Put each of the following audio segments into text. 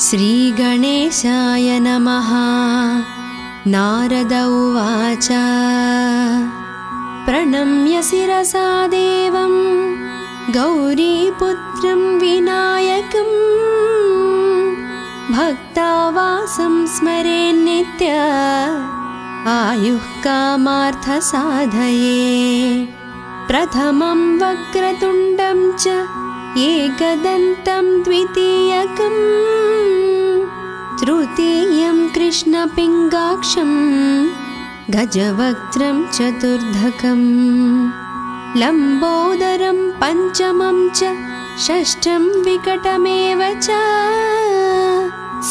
श्रीगणेशाय नमः। नारद उवाच प्रणम्य शिरसा देवं गौरीपुत्रं विनायकं भक्तावासं स्मरेन्नित्य आयुः कामार्थसाधये। प्रथमं वक्रतुण्डं च एकदन्तं द्वितीयकं तृतीयं कृष्णपिङ्गाक्षं गजवक्त्रं चतुर्धकं लम्बोदरं पञ्चमं च षष्ठं विकटमेव च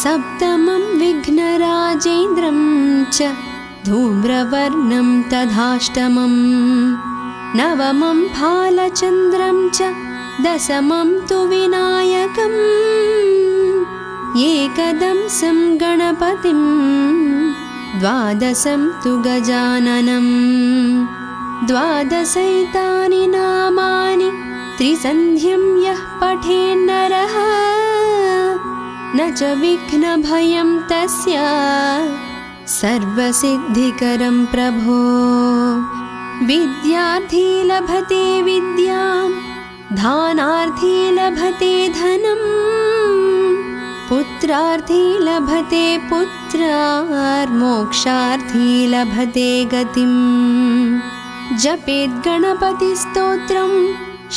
सप्तमं विघ्नराजेन्द्रं च धूम्रवर्णं तथाष्टमं नवमं भालचन्द्रं च दशमं तु विनायकम् एकदंसं गणपतिं द्वादशं तु गजाननं द्वादशैतानि नामानि त्रिसन्ध्यं यः पठेन्नरः न च विघ्नभयं तस्य सर्वसिद्धिकरं प्रभो। विद्यार्थी लभते विद्यां धानार्थी लभते धनं पुत्रार्थी लभते पुत्रार्मोक्षार्थी लभते गतिं। जपेत् गणपतिस्तोत्रं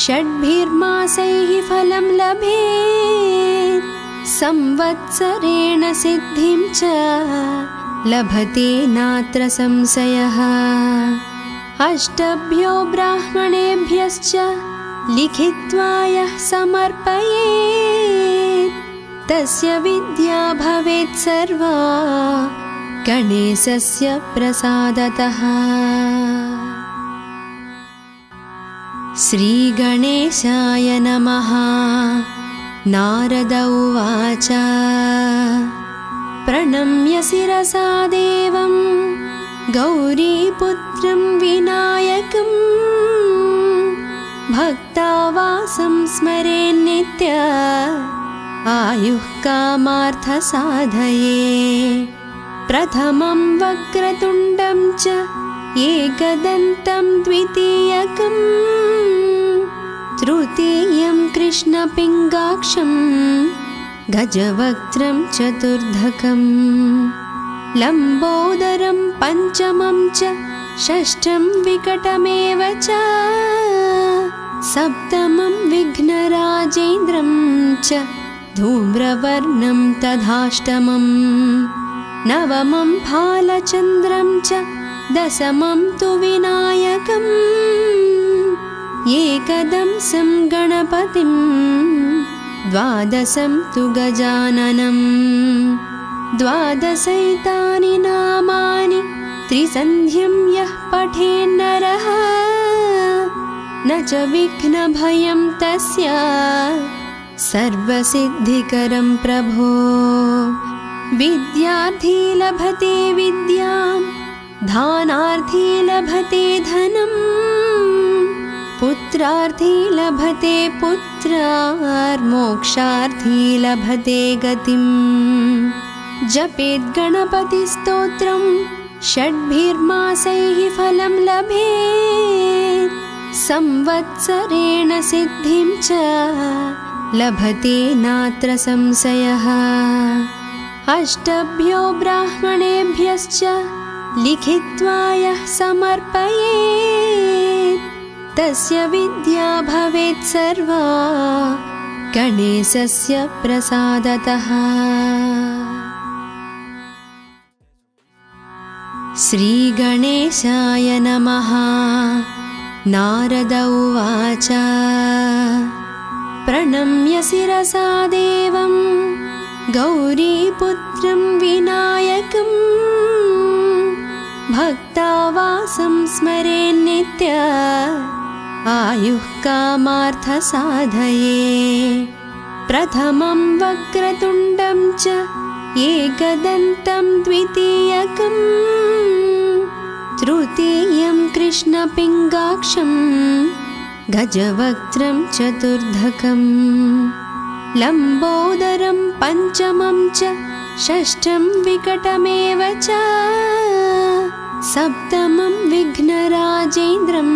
षड्भिर्मासैः फलं लभेत् संवत्सरेण सिद्धिं च लभते नात्र संशयः। अष्टभ्यो ब्राह्मणेभ्यश्च लिखित्वा यः समर्पयेत् तस्य विद्या भवेत् सर्वा गणेशस्य प्रसादतः। श्रीगणेशाय नमः। नारद उवाच प्रणम्य शिरसा देवं गौरीपुत्रं विनायकं भक्तावासं स्मरेन्नित्य आयुः कामार्थसाधये। प्रथमं वक्रतुण्डं च एकदन्तं द्वितीयकं तृतीयं कृष्णपिङ्गाक्षं गजवक्त्रं चतुर्धकं लम्बोदरं पञ्चमं च षष्ठं विकटमेव च सप्तमं विघ्नराजेन्द्रं च धूम्रवर्णं तथाष्टमं नवमं भालचन्द्रं च दशमं तु विनायकम् एकदंसं गणपतिं द्वादशं तु गजाननं द्वादशैतानि नामानि त्रिसन्ध्यं यः पठेन्नरः न च विघ्नभयं तस्य सर्वसिद्धिकरं प्रभो। विद्यार्थी लभते विद्यां धानार्थी लभते धनं पुत्रार्थी लभते पुत्रार्मोक्षार्थी लभते गतिं। जपेत् गणपतिस्तोत्रं षड्भिर्मासैः फलं लभेत् संवत्सरेण सिद्धिं च लभते नात्र संशयः। अष्टभ्यो ब्राह्मणेभ्यश्च लिखित्वा यः समर्पयेत् तस्य विद्या भवेत् सर्वा गणेशस्य प्रसादतः। श्रीगणेशाय नमः। नारद उवाच प्रणम्य शिरसा देवं गौरीपुत्रं विनायकं भक्तावासं स्मरेन्नित्य आयुः कामार्थसाधये। प्रथमं वक्रतुण्डं च एकदन्तं द्वितीयकं तृतीयं कृष्णपिङ्गाक्षं गजवक्त्रं चतुर्धकं लम्बोदरं पञ्चमं च षष्ठं विकटमेव च सप्तमं विघ्नराजेन्द्रं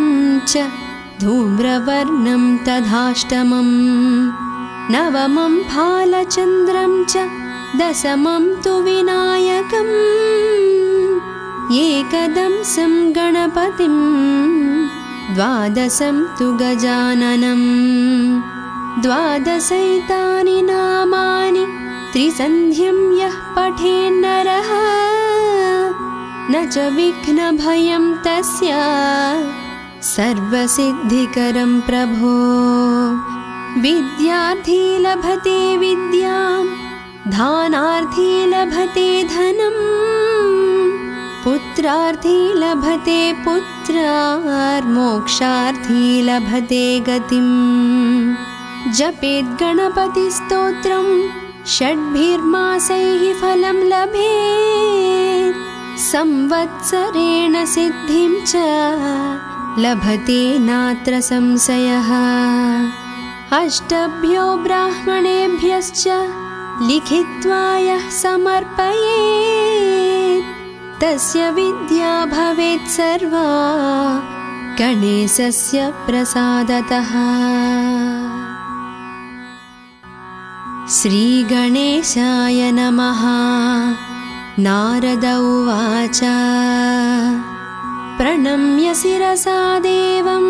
च धूम्रवर्णं तथाष्टमं नवमं फालचन्द्रं च दशमं तु विनायकम् एकदंसं गणपतिं द्वादशं तु गजाननम् द्वादशैतानि नामानि त्रिसन्ध्यं यः पठेन्नरः न च विघ्नभयं तस्य सर्वसिद्धिकरं प्रभो विद्यार्थी लभते विद्यां धानार्थी लभते धनं पुत्रार्थी लभते पुत्रार्मोक्षार्थी लभते गतिम् जपेत् गणपतिस्तोत्रं षड्भिर्मासैः फलं लभेत् संवत्सरेण सिद्धिं च लभते नात्र संशयः अष्टभ्यो ब्राह्मणेभ्यश्च लिखित्वा यः समर्पयेत् तस्य विद्या भवेत् सर्वा गणेशस्य प्रसादतः। श्रीगणेशाय नमः। नारद उवाच प्रणम्य शिरसा देवं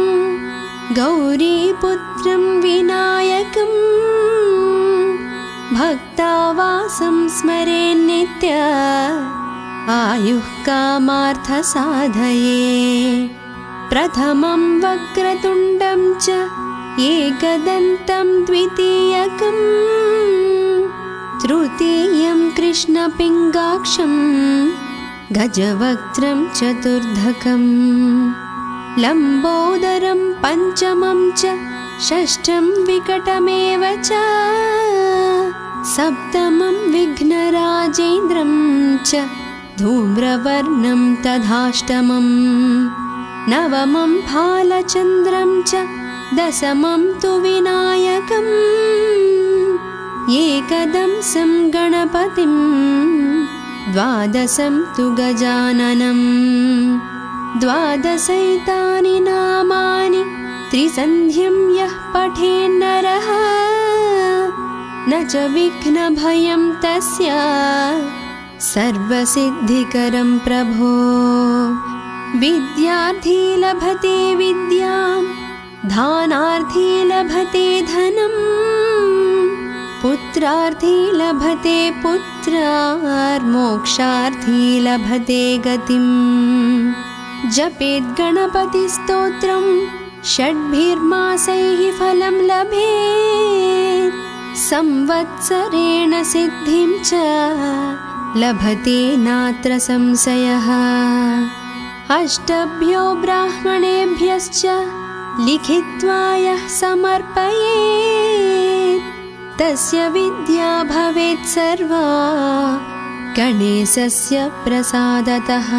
गौरीपुत्रं विनायकं भक्तावासं स्मरेन्नित्य आयुः कामार्थसाधये प्रथमं वक्रतुण्डं च एकदन्तं द्वितीयकं तृतीयं कृष्णपिङ्गाक्षं गजवक्त्रं चतुर्धकं लम्बोदरं पञ्चमं च षष्ठं विकटमेव च सप्तमं विघ्नराजेन्द्रं च धूम्रवर्णं तथाष्टमं नवमं फालचन्द्रं च दशमं तु विनायकम् एकदंसं गणपतिं द्वादशं तु गजाननं द्वादशैतानि नामानि त्रिसन्ध्यं यः पठेन्नरः न च विघ्नभयं तस्य सर्वसिद्धिकरं प्रभो विद्यार्थी लभते विद्यां धानार्थी लभते धनं पुत्रार्थी लभते पुत्रार्मोक्षार्थी लभते गतिम् जपेत् गणपतिस्तोत्रं षड्भिर्मासैः फलं लभेत् संवत्सरेण सिद्धिं च लभते नात्र संशयः अष्टभ्यो ब्राह्मणेभ्यश्च लिखित्वा यः समर्पयेत् तस्य विद्या भवेत् सर्वा गणेशस्य प्रसादतः।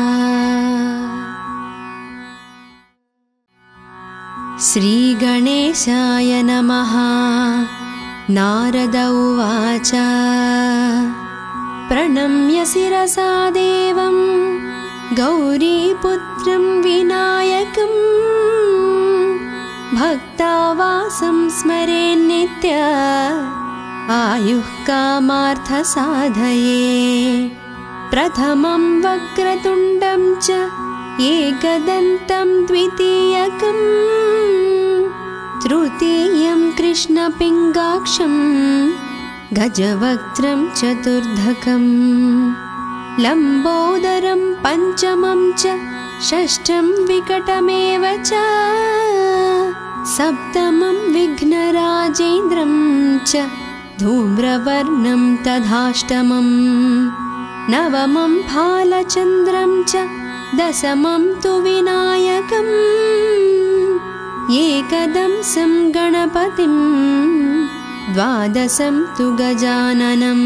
श्रीगणेशाय नमः। नारद उवाच प्रणम्य शिरसा देवं गौरीपुत्रं विनायकं भक्तावासं स्मरेन्नित्य आयुः कामार्थसाधये प्रथमं वक्रतुण्डं च एकदन्तं द्वितीयकं तृतीयं कृष्णपिङ्गाक्षं गजवक्त्रं चतुर्धकं लम्बोदरं पञ्चमं च षष्ठं विकटमेव च सप्तमं विघ्नराजेन्द्रं च धूम्रवर्णं तथाष्टमं नवमं फालचन्द्रं च दशमं तु विनायकम् एकदंसं गणपतिं द्वादशं तु गजाननं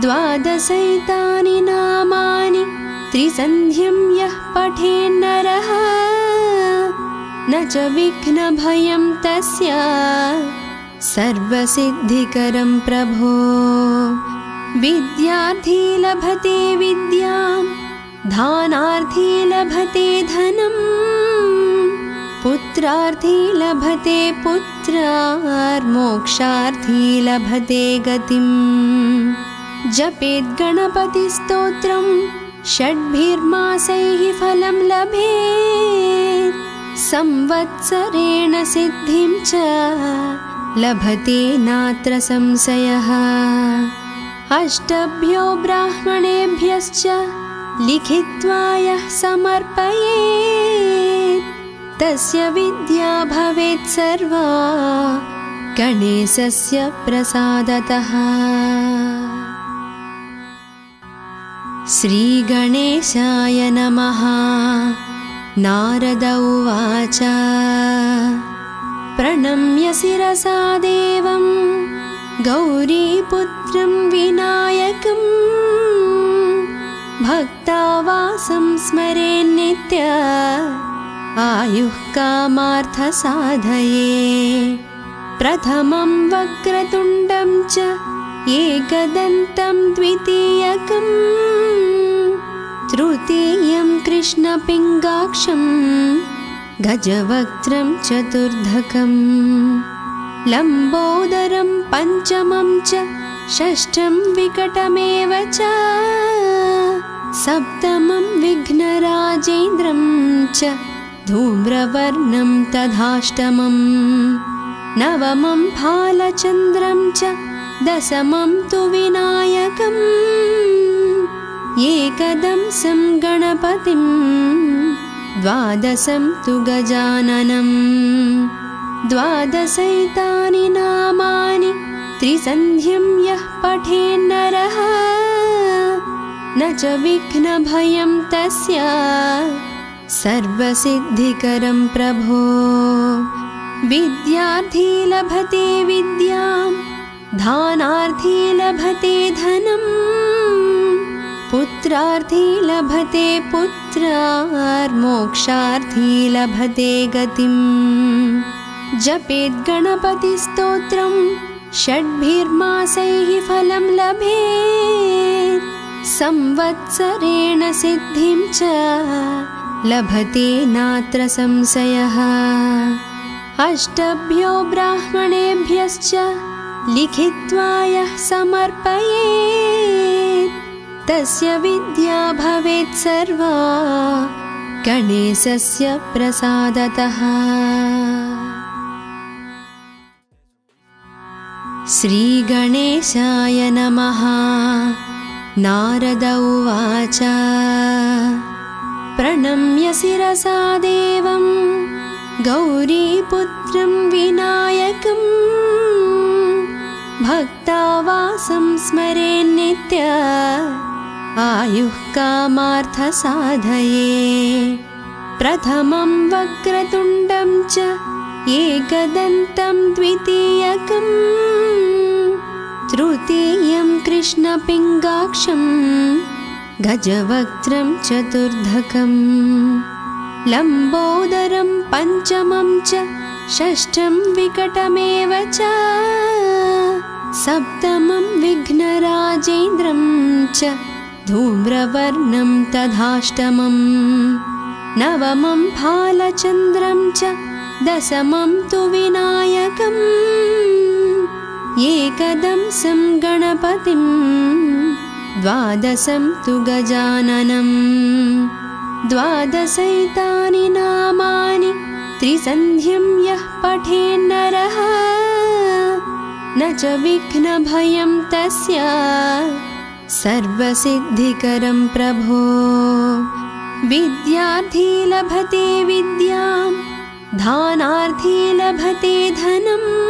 द्वादशैतानि नामानि त्रिसन्ध्यं यः पठेन्नरः न च विघ्नभयं तस्य सर्वसिद्धिकरं प्रभो। विद्यार्थी लभते विद्यां, दानार्थी लभते धनं, पुत्रार्थी लभते पुत्रार्, मोक्षार्थी लभते गतिम्। जपेत् गणपतिस्तोत्रं षड्भिर्मासैः फलं लभेत्, संवत्सरेण सिद्धिं च लभते नात्र संशयः। अष्टभ्यो ब्राह्मणेभ्यश्च लिखित्वा यः समर्पयेत्, तस्य विद्या भवेत् सर्वा गणेशस्य प्रसादतः। श्रीगणेशाय नमः। नारद उवाच प्रणम्य शिरसा देवं गौरीपुत्रं विनायकं, भक्तावासं स्मरेन्नित्य आयुः कामार्थसाधये। प्रथमं वक्रतुण्डं च एकदन्तं द्वितीयकं, तृतीयं कृष्णपिङ्गाक्षं गजवक्त्रं चतुर्धकं, लम्बोदरं पञ्चमं च षष्ठं विकटमेव च, सप्तमं विघ्नराजेन्द्रं च धूम्रवर्णं तथाष्टमं, नवमं भालचन्द्रं च दशमं तु विनायकम्, एकदंसं गणपतिं द्वादशं तु गजाननं। द्वादशैतानि नामानि त्रिसन्ध्यं यः पठेन्नरः, न च विघ्नभयं तस्य सर्वसिद्धिकरं प्रभो। विद्यार्थी लभते विद्यां, दानार्थी लभते धनं, पुत्रार्थी लभते पुत्रार्, मोक्षार्थी लभते गतिम्। जपेत् गणपतिस्तोत्रं षड्भिर्मासैः फलं लभेत्, संवत्सरेण सिद्धिं च लभते नात्र संशयः। अष्टभ्यो ब्राह्मणेभ्यश्च लिखित्वा यः समर्पयेत्, तस्य विद्या भवेत् सर्वा गणेशस्य प्रसादतः। श्रीगणेशाय नमः। नारद उवाच प्रणम्य शिरसा देवं गौरीपुत्रं विनायकं, भक्तावासं स्मरेन्नित्य आयुः कामार्थसाधये। प्रथमं वक्रतुण्डं च एकदन्तं द्वितीयकं, तृतीयं कृष्णपिङ्गाक्षं गजवक्त्रं चतुर्धकं, लम्बोदरं पञ्चमं च षष्ठं विकटमेव च, सप्तमं विघ्नराजेन्द्रं च धूम्रवर्णं तथाष्टमं, नवमं भालचन्द्रं च दशमं तु विनायकम्, एकदंसं गणपतिं द्वादशं तु गजाननं। द्वादशैतानि नामानि त्रिसन्ध्यं यः पठेन्नरः, न च विघ्नभयं तस्य सर्वसिद्धिकरं प्रभो। विद्यार्थी लभते विद्यां, दानार्थी लभते धनं,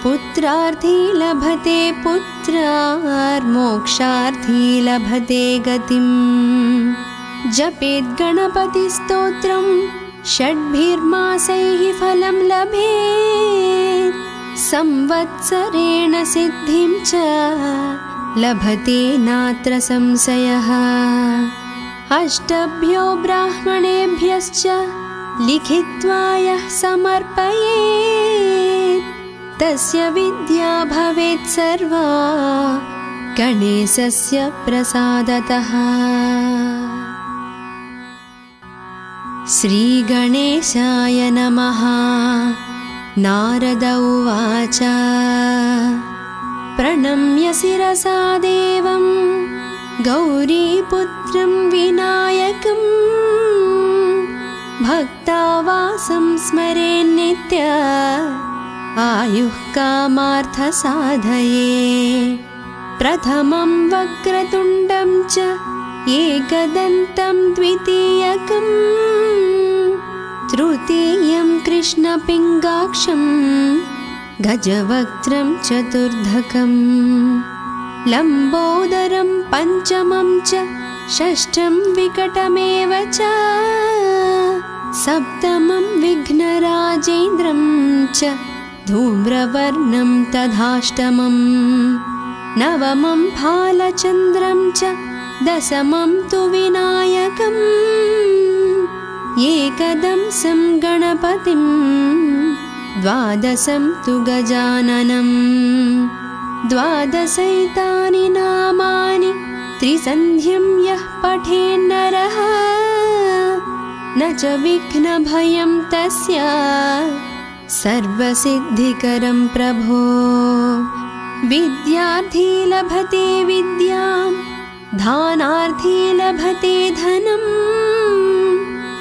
पुत्रार्थी लभते पुत्रार्, मोक्षार्थी लभते गतिम्। जपेत् गणपतिस्तोत्रं षड्भिर्मासैः फलं लभेत्, संवत्सरेण सिद्धिं च लभते नात्र संशयः। अष्टभ्यो ब्राह्मणेभ्यश्च लिखित्वा यः समर्पयेत्, तस्य विद्या भवेत् सर्वा गणेशस्य प्रसादतः। श्रीगणेशाय नमः। नारद उवाच प्रणम्य शिरसा देवं गौरीपुत्रं विनायकं भक्तावासं स्मरेन्नित्य आयुः कामार्थसाधये। प्रथमं वक्रतुण्डं च एकदन्तं द्वितीयकं तृतीयं कृष्णपिङ्गाक्षं गजवक्त्रं चतुर्धकं लम्बोदरं पञ्चमं च षष्ठं विकटमेव च सप्तमं विघ्नराजेन्द्रं च धूम्रवर्णं तथाष्टमं नवमं भालचन्द्रं च दशमं तु विनायकम् एकदंसं गणपतिं द्वादशं तु गजाननं द्वादशैतानि नामानि त्रिसन्ध्यं यः पठेन्नरः न च विघ्नभयं तस्य सर्वसिद्धिकरं प्रभो। विद्यार्थी लभते विद्यां धानार्थी लभते धनं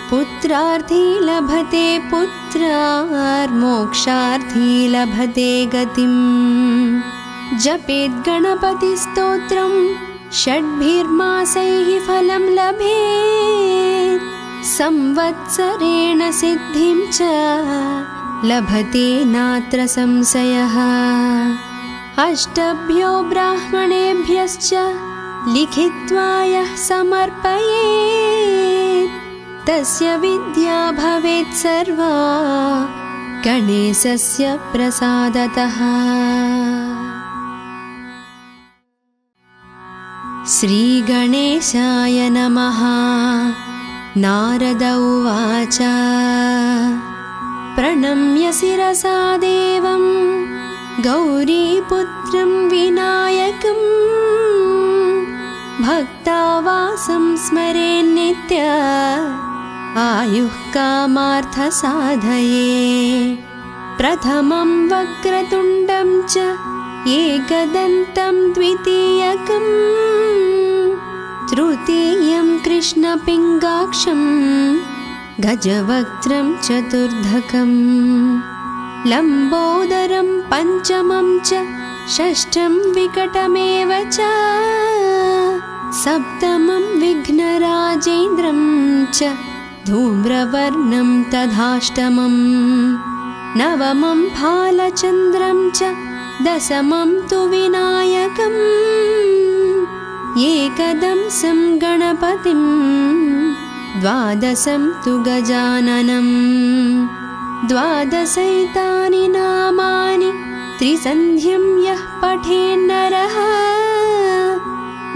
पुत्रार्थी लभते पुत्रार्मोक्षार्थी लभते गतिम्। जपेत् गणपतिस्तोत्रं षड्भिर्मासैः फलं लभेत् संवत्सरेण सिद्धिं च लभते नात्र संशयः। अष्टभ्यो ब्राह्मणेभ्यश्च लिखित्वा यः समर्पयेत् तस्य विद्या भवेत् सर्वा गणेशस्य प्रसादतः। श्रीगणेशाय नमः। नारद उवाच प्रणम्य शिरसा देवं गौरीपुत्रं विनायकं भक्तावासं स्मरेन्नित्य आयुः कामार्थसाधये। प्रथमं वक्रतुण्डं च एकदन्तं द्वितीयकं तृतीयं कृष्णपिङ्गाक्षं गजवक्त्रं चतुर्धकं लम्बोदरं पञ्चमं च षष्ठं विकटमेव च सप्तमं विघ्नराजेन्द्रं च धूम्रवर्णं तथाष्टमं नवमं भालचन्द्रं च दशमं तु विनायकम् एकदंसं गणपतिं द्वादशं तु गजाननं द्वादशैतानि नामानि त्रिसन्ध्यं यः पठेन्नरः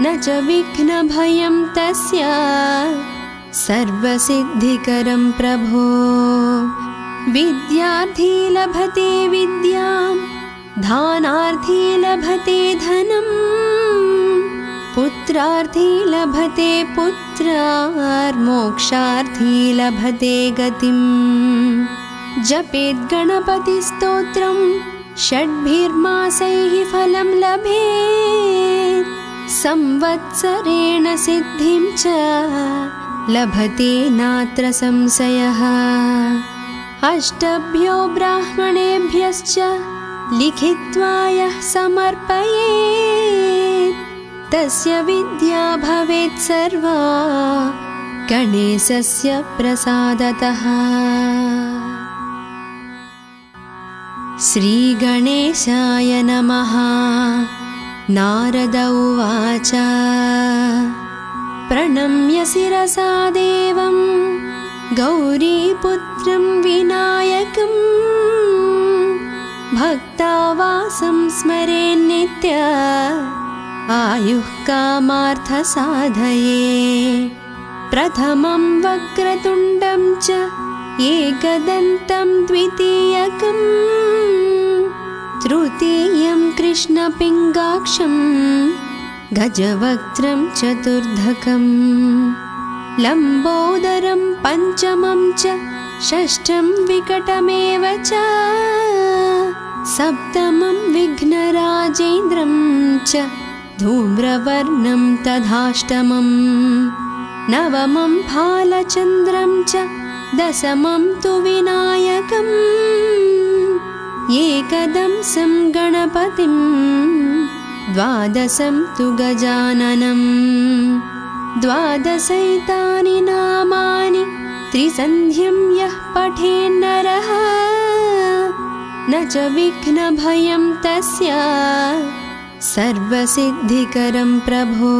न च विघ्नभयं तस्य सर्वसिद्धिकरं प्रभो। विद्यार्थी लभते विद्यां धानार्थी लभते धनं पुत्रार्थी लभते पुत्रार्मोक्षार्थी लभते गतिम्। जपेत् गणपतिस्तोत्रं षड्भिर्मासैः फलं लभेत् संवत्सरेण सिद्धिं च लभते नात्र संशयः। अष्टभ्यो ब्राह्मणेभ्यश्च लिखित्वा यः समर्पयेत् तस्य विद्या भवेत् सर्वा गणेशस्य प्रसादतः। श्रीगणेशाय नमः। नारद उवाच प्रणम्य शिरसा देवं गौरीपुत्रं विनायकं भक्तावासं स्मरेन्नित्य आयुः कामार्थसाधये। प्रथमं वक्रतुण्डं च एकदन्तं द्वितीयकं तृतीयं कृष्णपिङ्गाक्षं गजवक्त्रं चतुर्धकं लम्बोदरं पञ्चमं च षष्ठं विकटमेव च सप्तमं विघ्नराजेन्द्रं च धूम्रवर्णं तथाष्टमं नवमं भालचन्द्रं च दशमं तु विनायकम् एकदंसं गणपतिं द्वादशं तु गजाननं द्वादशैतानि नामानि त्रिसन्ध्यं यः पठेन्नरः न च विघ्नभयं तस्य सर्वसिद्धिकरं प्रभो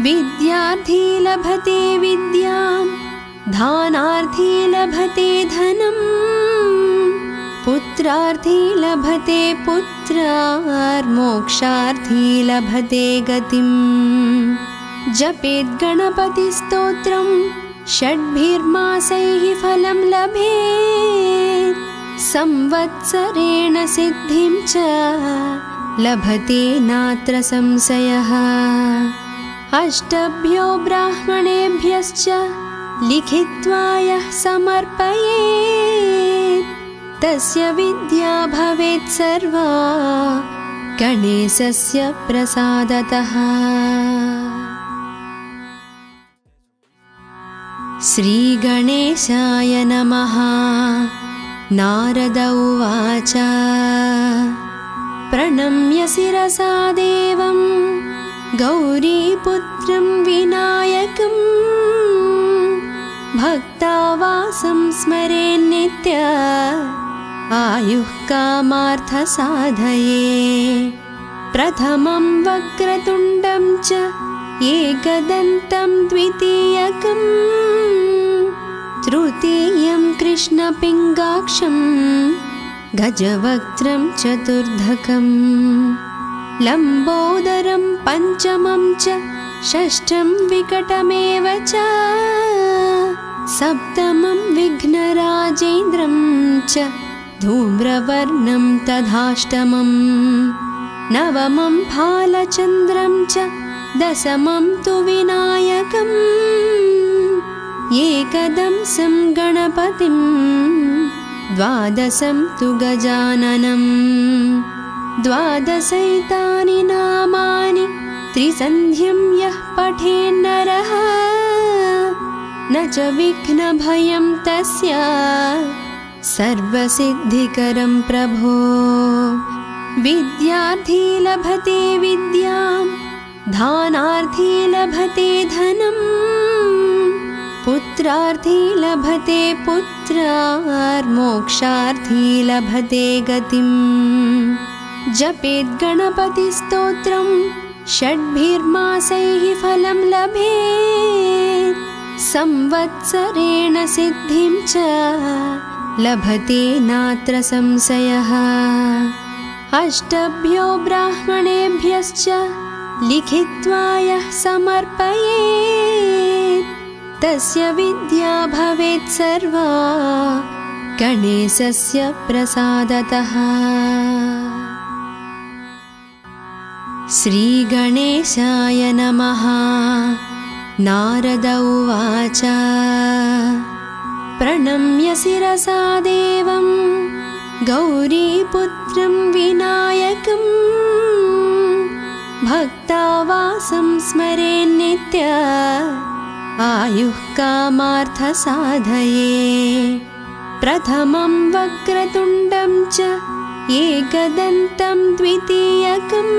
विद्यार्थी लभते विद्यां दानार्थी लभते धनं पुत्रार्थी लभते पुत्रार्मोक्षार्थी लभते गतिं जपेत् गणपतिस्तोत्रं षड्भिर्मासैः फलं लभेत् संवत्सरेण सिद्धिं च लभते नात्र संशयः अष्टभ्यो ब्राह्मणेभ्यश्च लिखित्वा यः समर्पयेत् तस्य विद्या भवेत् सर्वा गणेशस्य प्रसादतः। श्रीगणेशाय नमः। नारद उवाच प्रणम्य शिरसा देवं गौरीपुत्रं विनायकं भक्तावासं स्मरेन्नित्य आयुः कामार्थसाधये प्रथमं वक्रतुण्डं च एकदन्तं द्वितीयकं तृतीयं कृष्णपिङ्गाक्षं गजवक्त्रं चतुर्धकं लम्बोदरं पञ्चमं च षष्ठं विकटमेव च सप्तमं विघ्नराजेन्द्रं च धूम्रवर्णं तथाष्टमं नवमं भालचन्द्रं च दशमं तु विनायकम् एकदंसं गणपतिं द्वादशं तु गजाननं द्वादशैतानि नामानि त्रिसन्ध्यं यः पठेन्नरः न च विघ्नभयं तस्य सर्वसिद्धिकरं प्रभो विद्यार्थी लभते विद्यां दानार्थी लभते धनं पुत्रार्थी लभते पुत्रार्मोक्षार्थी लभते गतिं जपेत् गणपतिस्तोत्रं षड्भिर्मासैः फलं लभेत् संवत्सरेण सिद्धिं च लभते नात्र संशयः अष्टभ्यो ब्राह्मणेभ्यश्च लिखित्वा यः समर्पयेत् तस्य विद्या भवेत् सर्वा गणेशस्य प्रसादतः। श्रीगणेशाय नमः। नारद उवाच प्रणम्य शिरसा देवं गौरीपुत्रं विनायकं भक्तावासं स्मरेन्नित्य आयुः कामार्थसाधये प्रथमं वक्रतुण्डं च एकदन्तं द्वितीयकं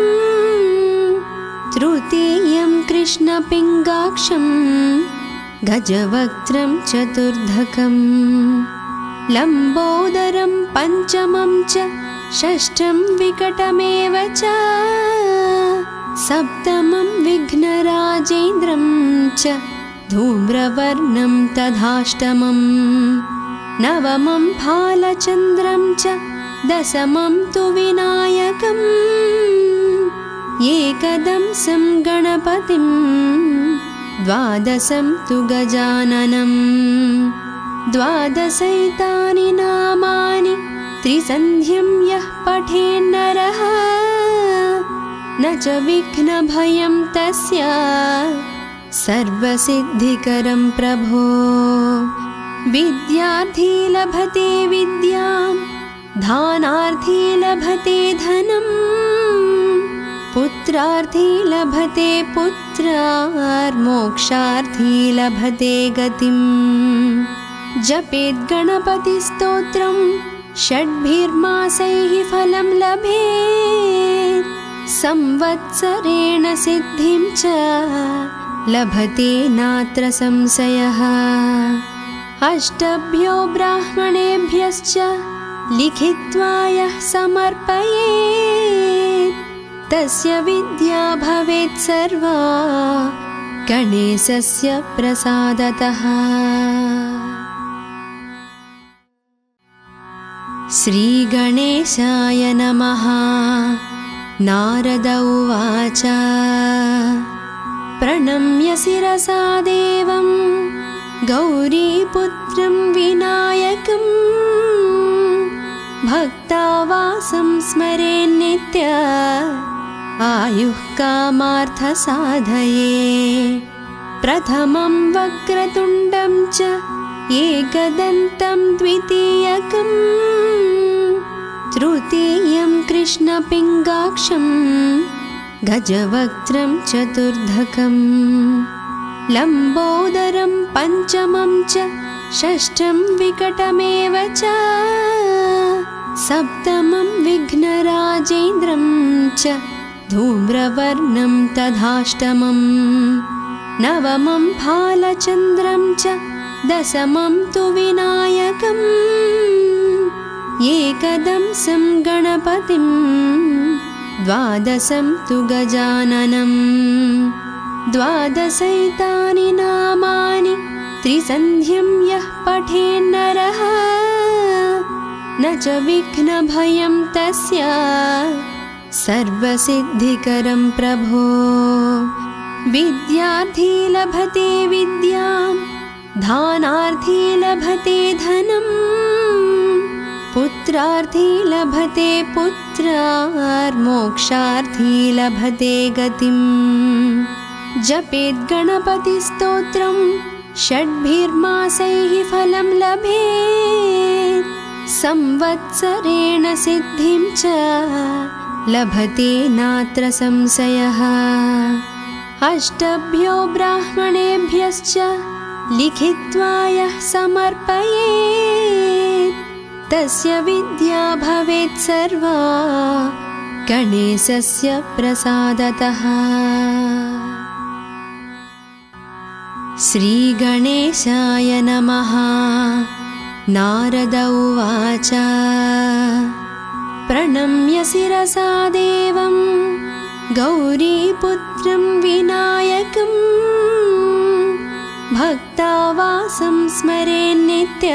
तृतीयं कृष्णपिङ्गाक्षं गजवक्त्रं चतुर्धकं लम्बोदरं पञ्चमं च षष्ठं विकटमेव च सप्तमं विघ्नराजेन्द्रं च धूम्रवर्णं तथाष्टमं नवमं भालचन्द्रं च दशमं तु विनायकम् एकदंसं गणपतिं द्वादशं तु गजाननं द्वादशैतानि नामानि त्रिसन्ध्यं यः पठेन्नरः न च विघ्नभयं तस्य सर्वसिद्धिकरं प्रभो। विद्यार्थी लभते विद्यां दानार्थी लभते धनं पुत्रार्थी लभते पुत्रार्मोक्षार्थी लभते गतिम्। जपेत् गणपतिस्तोत्रं षड्भिर्मासैः फलं लभेत् संवत्सरेण सिद्धिं च लभते नात्र संशयः। अष्टभ्यो ब्राह्मणेभ्यश्च लिखित्वा यः समर्पयेत् तस्य विद्या भवेत् सर्वा गणेशस्य प्रसादतः। श्रीगणेशाय नमः। नारद उवाच प्रणम्य शिरसा देवं गौरीपुत्रं विनायकं भक्तावासं स्मरेन्नित्य आयुः कामार्थसाधये। प्रथमं वक्रतुण्डं च एकदन्तं द्वितीयकं तृतीयं कृष्णपिङ्गाक्षं गजवक्त्रं चतुर्धकं लम्बोदरं पञ्चमं च षष्ठं विकटमेव च सप्तमं विघ्नराजेन्द्रं च धूम्रवर्णं तथाष्टमं नवमं भालचन्द्रं च दशमं तु विनायकम् एकदंसं गणपतिं द्वादशं तु गजाननं द्वादशैतानि नामानि त्रिसन्ध्यं यः पठेन्नरः न च विघ्नभयं तस्य सर्वसिद्धिकरं प्रभो। विद्यार्थी लभते विद्यां दानार्थी लभते धनं पुत्रार्थी लभते पुत्रार्मोक्षार्थी लभते गतिम्। जपेत् गणपतिस्तोत्रं षड्भिर्मासैः फलं लभेत् संवत्सरेण सिद्धिं च लभते नात्र संशयः। अष्टभ्यो ब्राह्मणेभ्यश्च लिखित्वा यः समर्पयेत् तस्य विद्या भवेत् सर्वा गणेशस्य प्रसादतः। श्रीगणेशाय नमः। नारद उवाच प्रणम्य शिरसा देवं गौरीपुत्रं विनायकं भक्तावासं स्मरेन्नित्य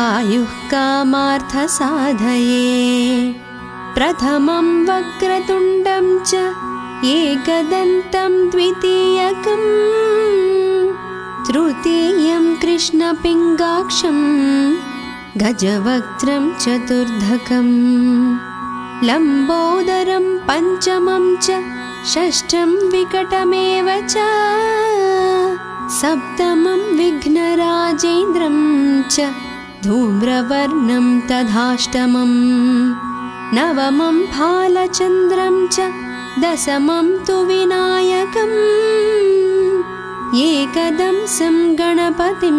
आयुः कामार्थसाधये। प्रथमं वक्रतुण्डं च एकदन्तं द्वितीयकं तृतीयं कृष्णपिङ्गाक्षं गजवक्त्रं चतुर्धकं लम्बोदरं पञ्चमं च षष्ठं विकटमेव च सप्तमं विघ्नराजेन्द्रं च धूम्रवर्णं तथाष्टमं नवमं भालचन्द्रं च दशमं तु विनायकम् एकदंसं गणपतिं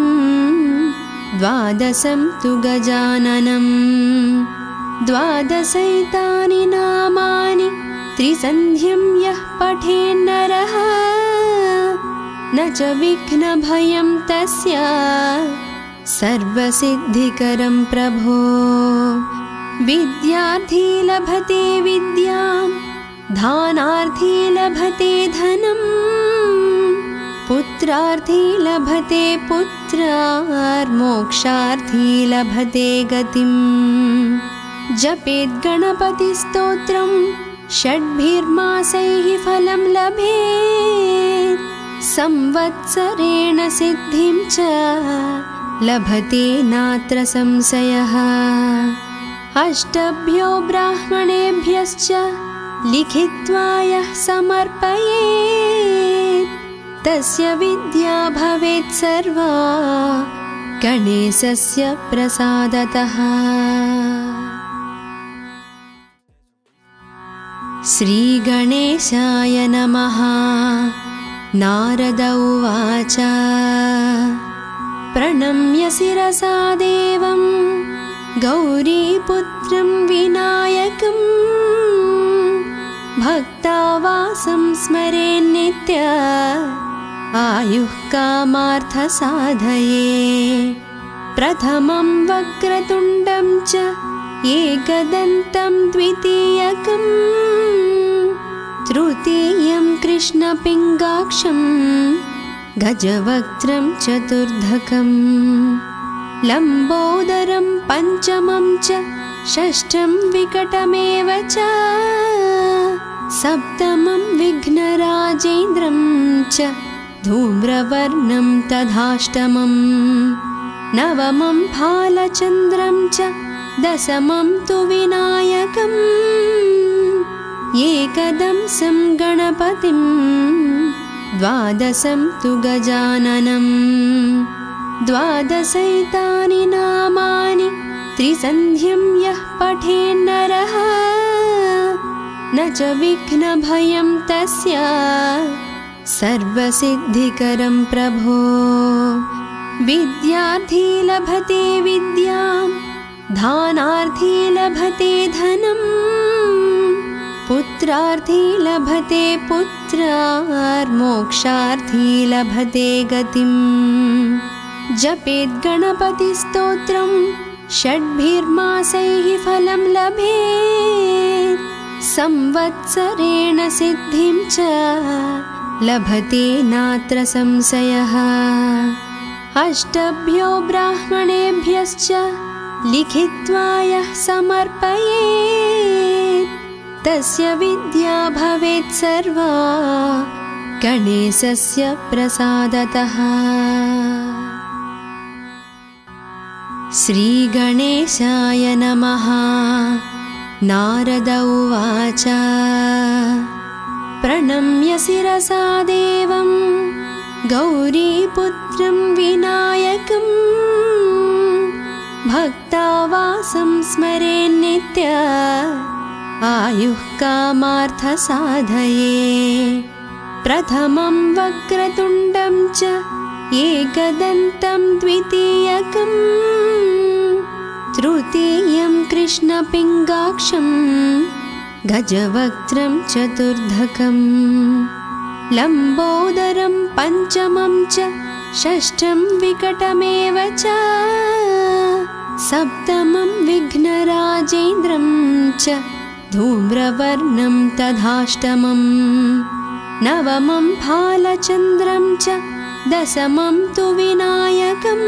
द्वादशं तु गजाननं द्वादशैतानि नामानि त्रिसन्ध्यं यः पठेन्नरः न च विघ्नभयं तस्य सर्वसिद्धिकरं प्रभो। विद्यार्थी लभते विद्यां दानार्थी लभते धनं पुत्रार्थी लभते पुत्रार्मोक्षार्थी लभते गतिम्। जपेत् गणपतिस्तोत्रं षड्भिर्मासैः फलं लभेत् संवत्सरेण सिद्धिं च लभते नात्र संशयः। अष्टभ्यो ब्राह्मणेभ्यश्च लिखित्वा यः समर्पयेत् तस्य विद्या भवेत् सर्वा गणेशस्य प्रसादतः। श्रीगणेशाय नमः। नारद उवाच प्रणम्य शिरसा देवं गौरीपुत्रं विनायकं भक्तावासं स्मरेन्नित्य आयुः कामार्थसाधये। प्रथमं वक्रतुण्डं च एकदन्तं द्वितीयकं तृतीयं कृष्णपिङ्गाक्षं गजवक्त्रं चतुर्धकं लम्बोदरं पञ्चमं च षष्ठं विकटमेव च सप्तमं विघ्नराजेन्द्रं च धूम्रवर्णं तथाष्टमं नवमं फालचन्द्रं च दशमं तु विनायकम् एकदंसं गणपतिं द्वादशं तु गजाननं द्वादशैतानि नामानि त्रिसन्ध्यं यः पठेन्नरः न च विघ्नभयं तस्य सर्वसिद्धिकरं प्रभो। विद्यार्थी लभते विद्यां दानार्थी लभते धनं पुत्रार्थी लभते पुत्रार्मोक्षार्थी लभते गतिं। जपेत् गणपतिस्तोत्रं षड्भिर्मासैः फलं लभेत् संवत्सरेण सिद्धिं च लभते नात्र संशयः। अष्टभ्यो ब्राह्मणेभ्यश्च लिखित्वा यः समर्पयेत् तस्य विद्या भवेत् सर्वा गणेशस्य प्रसादतः। श्रीगणेशाय नमः। नारद उवाच प्रणम्य शिरसा देवं गौरीपुत्रं विनायकं भक्तावासं स्मरेन्नित्य आयुः कामार्थसाधये। प्रथमं वक्रतुण्डं च एकदन्तं द्वितीयकं तृतीयं कृष्णपिङ्गाक्षं गजवक्त्रं चतुर्धकं लम्बोदरं पञ्चमं च षष्ठं विकटमेव च सप्तमं विघ्नराजेन्द्रं च धूम्रवर्णं तथाष्टमं नवमं फालचन्द्रं च दशमं तु विनायकम्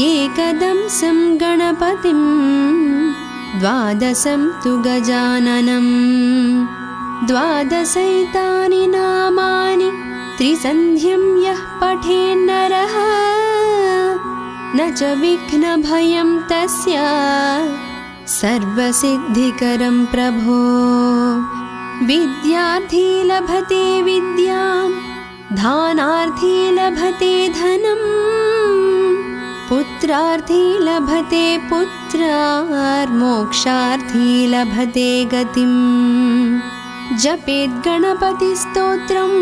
एकदंसं गणपतिं द्वादशं तु गजाननं द्वादशैतानि नामानि त्रिसन्ध्यं यः पठेन्नरः न च विघ्नभयं तस्य सर्वसिद्धिकरं प्रभो। विद्यार्थी लभते विद्यां दानार्थी लभते धनं पुत्रार्थी लभते पुत्रार्मोक्षार्थी लभते गतिं। जपेत् गणपतिस्तोत्रं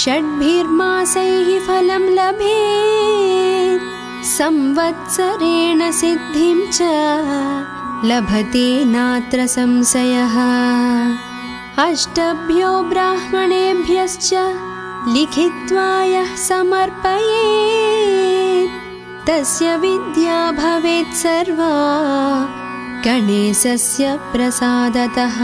षड्भिर्मासैः फलं लभेत् संवत्सरेण सिद्धिं च लभते नात्र संशयः। अष्टभ्यो ब्राह्मणेभ्यश्च लिखित्वा यः समर्पयेत् तस्य विद्या भवेत् सर्वा गणेशस्य प्रसादतः।